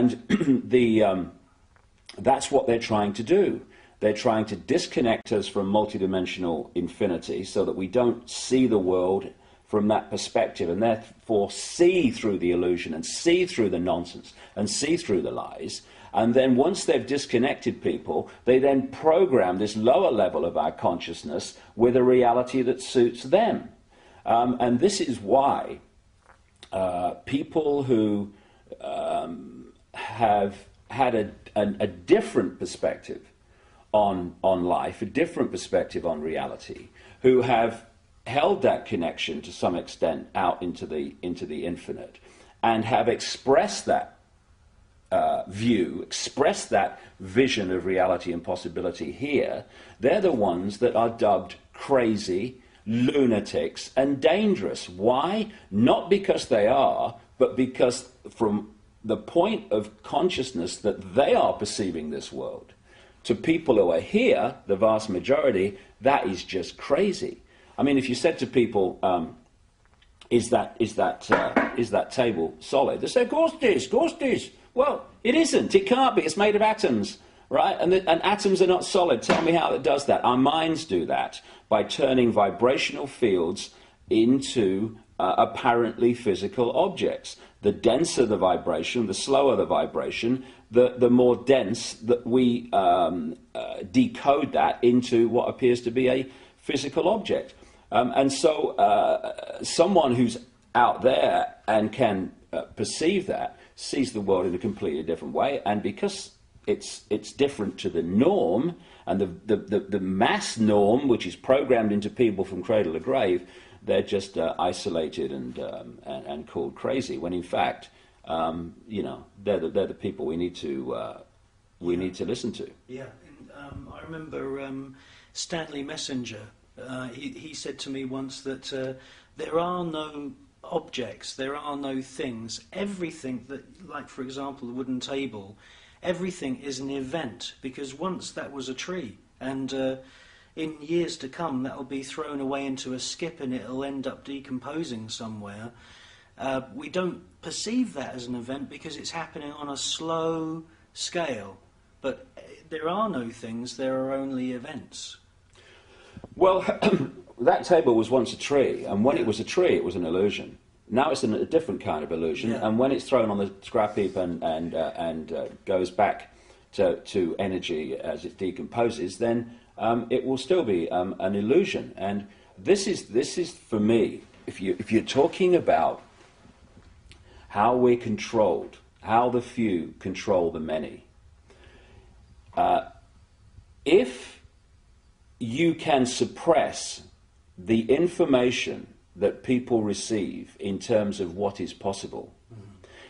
And that's what they're trying to do. They're trying to disconnect us from multidimensional infinity so that we don't see the world from that perspective, and therefore see through the illusion and see through the nonsense and see through the lies. And then once they've disconnected people, they then program this lower level of our consciousness with a reality that suits them. And this is why people who have had a different perspective on life, a different perspective on reality, who have held that connection to some extent out into the infinite, and have expressed that view, expressed that vision of reality and possibility here, they're the ones that are dubbed crazy, lunatics, and dangerous. Why? Not because they are, but because from the point of consciousness that they are perceiving this world, to people who are here, the vast majority, that is just crazy. I mean, if you said to people, is that table solid? They say, of course it is, of course it is. Well, it isn't. It can't be. It's made of atoms, right? And atoms are not solid. Tell me how it does that. Our minds do that by turning vibrational fields into apparently physical objects. The denser the vibration, the slower the vibration, the more dense that we decode that into what appears to be a physical object. And so someone who's out there and can perceive that sees the world in a completely different way, and because it's different to the norm and the mass norm, which is programmed into people from cradle to grave, they're just isolated and called crazy. When in fact, they're the people we need to listen to. Yeah, and, I remember Stanley Messenger. He said to me once that there are no objects, there are no things. Everything that, like for example, the wooden table, everything is an event, because once that was a tree, and in years to come that will be thrown away into a skip and it'll end up decomposing somewhere. We don't perceive that as an event because it's happening on a slow scale. But there are no things, there are only events. Well, that table was once a tree, and when it was a tree, it was an illusion. Now it's a different kind of illusion, and when it's thrown on the scrap heap and goes back to energy as it decomposes, then it will still be an illusion. And this is for me, if you're talking about how we're controlled, how the few control the many, if you can suppress the information that people receive in terms of what is possible,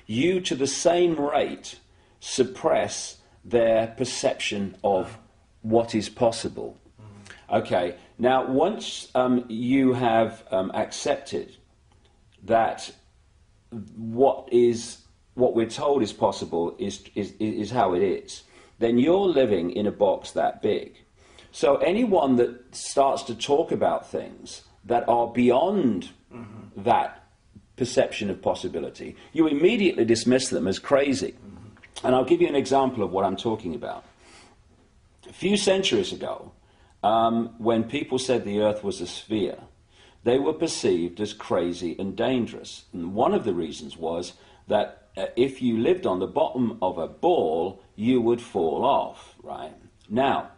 you, to the same rate, suppress their perception of what is possible. Okay, now once you have accepted that what we're told is possible is how it is, then you're living in a box that big. So anyone that starts to talk about things that are beyond that perception of possibility, you immediately dismiss them as crazy. And I'll give you an example of what I'm talking about. A few centuries ago, when people said the Earth was a sphere, they were perceived as crazy and dangerous. And one of the reasons was that if you lived on the bottom of a ball, you would fall off, right? Now,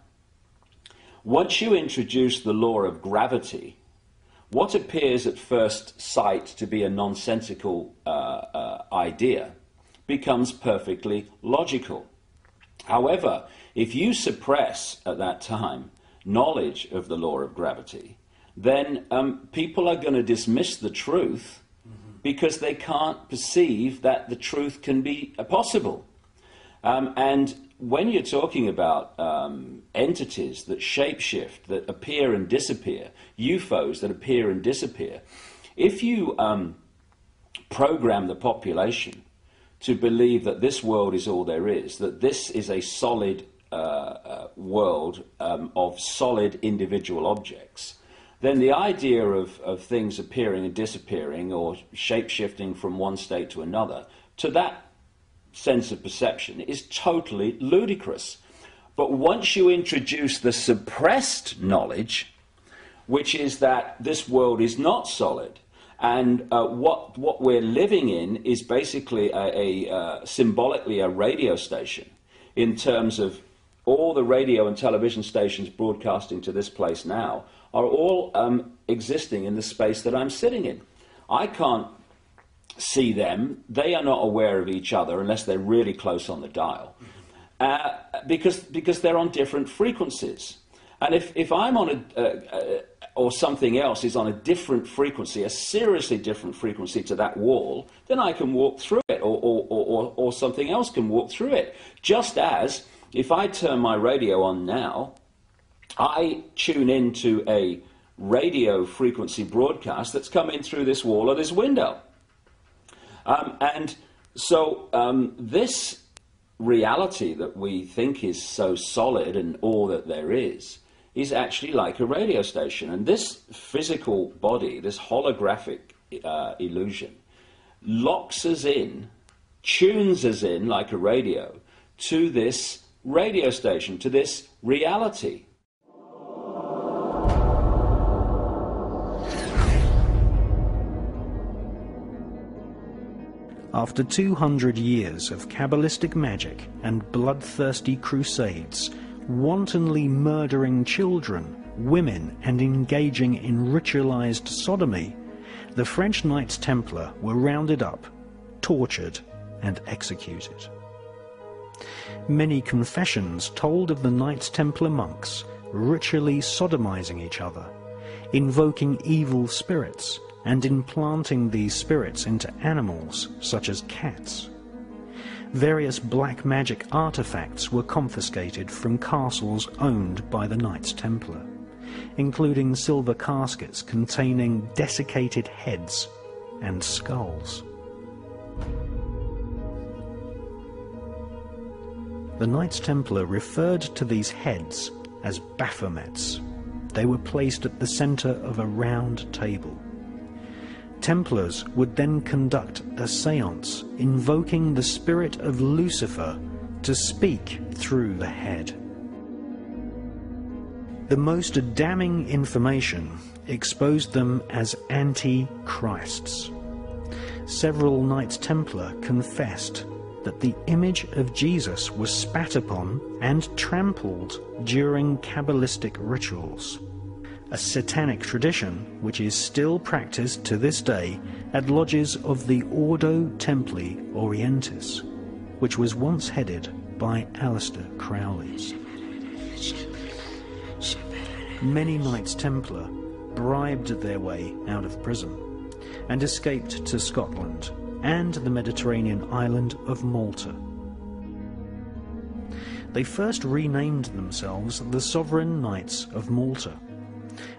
once you introduce the law of gravity, what appears at first sight to be a nonsensical idea becomes perfectly logical. However, if you suppress at that time knowledge of the law of gravity, then people are going to dismiss the truth because they can't perceive that the truth can be possible. And when you're talking about entities that shapeshift, that appear and disappear, UFOs that appear and disappear, if you program the population to believe that this world is all there is, that this is a solid world of solid individual objects, then the idea of things appearing and disappearing or shape-shifting from one state to another, to that sense of perception is totally ludicrous. But once you introduce the suppressed knowledge, which is that this world is not solid, and what we're living in is basically symbolically a radio station, in terms of all the radio and television stations broadcasting to this place now are all existing in the space that I'm sitting in. I can't see them. They are not aware of each other unless they're really close on the dial. Because they're on different frequencies. And if I'm on or something else is on a different frequency, a seriously different frequency to that wall, then I can walk through it, or something else can walk through it. Just as if I turn my radio on now, I tune into a radio frequency broadcast that's coming through this wall or this window. And so this reality that we think is so solid and all that there is actually like a radio station. And this physical body, this holographic illusion, locks us in, tunes us in like a radio to this radio station, to this reality. After 200 years of Kabbalistic magic and bloodthirsty crusades, wantonly murdering children, women, and engaging in ritualized sodomy, the French Knights Templar were rounded up, tortured, and executed. Many confessions told of the Knights Templar monks ritually sodomizing each other, invoking evil spirits, and implanting these spirits into animals such as cats. Various black magic artifacts were confiscated from castles owned by the Knights Templar, including silver caskets containing desiccated heads and skulls. The Knights Templar referred to these heads as Baphomets. They were placed at the center of a round table. Templars would then conduct a séance invoking the spirit of Lucifer to speak through the head. The most damning information exposed them as anti-Christs. Several Knights Templar confessed that the image of Jesus was spat upon and trampled during Kabbalistic rituals, a satanic tradition which is still practiced to this day at lodges of the Ordo Templi Orientis, which was once headed by Aleister Crowley. Many Knights Templar bribed their way out of prison and escaped to Scotland and the Mediterranean island of Malta. They first renamed themselves the Sovereign Knights of Malta,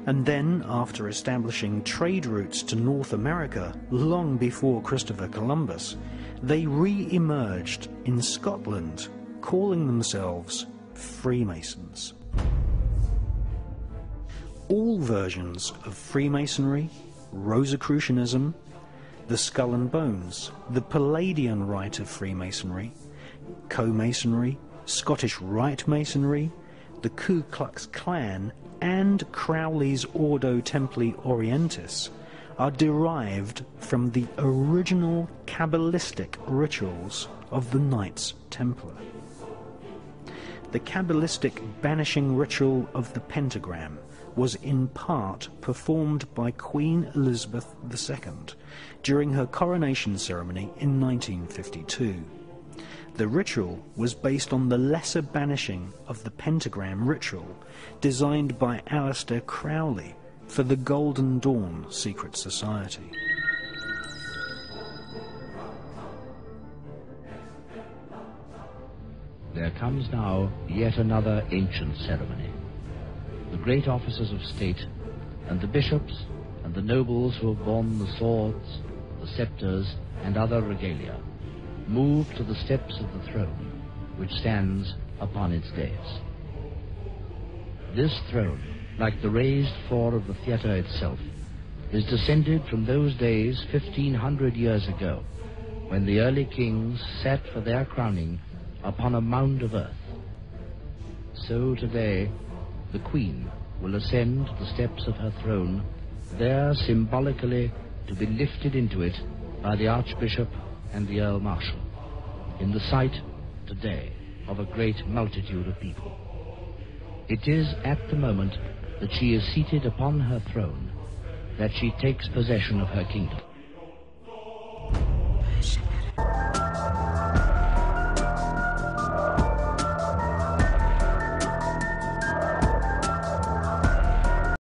and then, after establishing trade routes to North America long before Christopher Columbus, they re-emerged in Scotland, calling themselves Freemasons. All versions of Freemasonry, Rosicrucianism, the Skull and Bones, the Palladian Rite of Freemasonry, Co-Masonry, Scottish Rite Masonry, the Ku Klux Klan, and Crowley's Ordo Templi Orientis are derived from the original Kabbalistic rituals of the Knights Templar. The Kabbalistic banishing ritual of the pentagram was in part performed by Queen Elizabeth II during her coronation ceremony in 1952. The ritual was based on the lesser banishing of the pentagram ritual designed by Aleister Crowley for the Golden Dawn secret society. There comes now yet another ancient ceremony. The great officers of state and the bishops and the nobles who have borne the swords, the scepters and other regalia move to the steps of the throne which stands upon its dais. This throne, like the raised floor of the theatre itself, is descended from those days 1500 years ago, when the early kings sat for their crowning upon a mound of earth. So today, the Queen will ascend the steps of her throne, there symbolically to be lifted into it by the Archbishop and the Earl Marshal, in the sight today of a great multitude of people. It is at the moment that she is seated upon her throne that she takes possession of her kingdom.